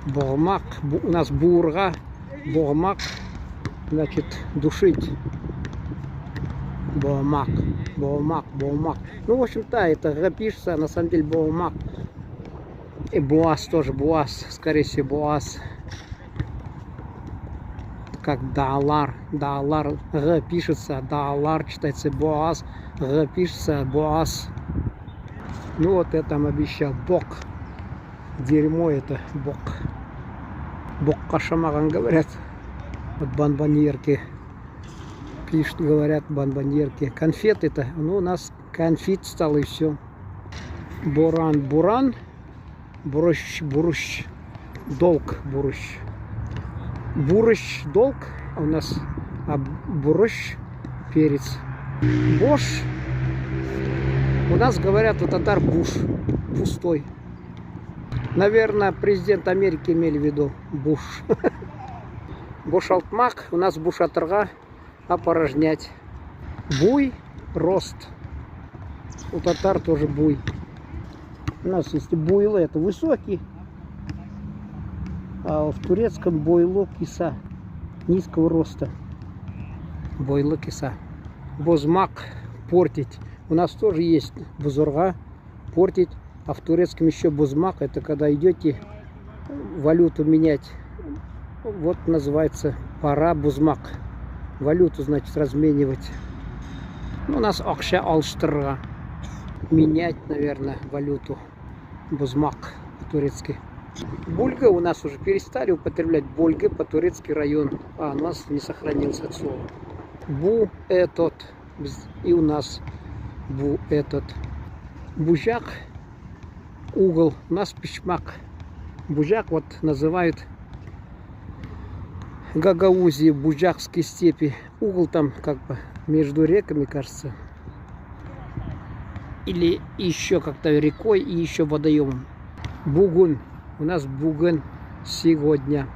Богмак. У нас бурга. Богмак. Значит, душить. Богмак. Богмак. Богмак. Ну, в общем-то, это Г пишется, а на самом деле Богмак. И Буаз тоже. Буаз. Скорее всего, Буаз. Как Далар. Далар. Г пишется. Далар читается Буаз. Г пишется Буаз. Ну вот я там обещал. Бог. Дерьмо это бог. Бог кашамаган говорят. Вот банбаньерки. Пишут, говорят банбаньерки. Конфеты-то. Ну у нас конфет стало и все. Буран. Буран. Бурощ. Бурощ. Долг. Бурощ. Бурощ. Долг. А у нас бурощ. Перец. Бош. У нас говорят у татар буш. Пустой. Наверное, президент Америки имели в виду Буш. Бушалтмак, у нас бушатырга, опорожнять. Буй, рост. У татар тоже буй. У нас есть буйло, это высокий. А в турецком бойло киса. Низкого роста. Бойло киса. Бозмак, портить. У нас тоже есть бузурга, портить. А в турецком еще бузмак, это когда идете валюту менять. Вот называется пора бузмак. Валюту, значит, разменивать. Ну, у нас акша алштырга. Менять, наверное, валюту. Бузмак по-турецки. Бульга у нас уже перестали употреблять. Бульга по-турецки район. А, у нас не сохранился это слово. Бу этот. И у нас бу этот. Бужак. Угол. У нас пищмак. Бужак вот называют Гагаузии, Буджакские степи. Угол там как бы между реками, кажется. Или еще как-то рекой и еще водоемом. Бугун. У нас бугун сегодня.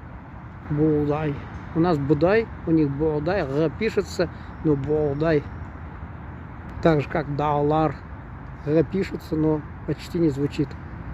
Будай. У нас будай, у них будай. Г пишется, но будай. Так же как далар. Г пишется, но почти не звучит.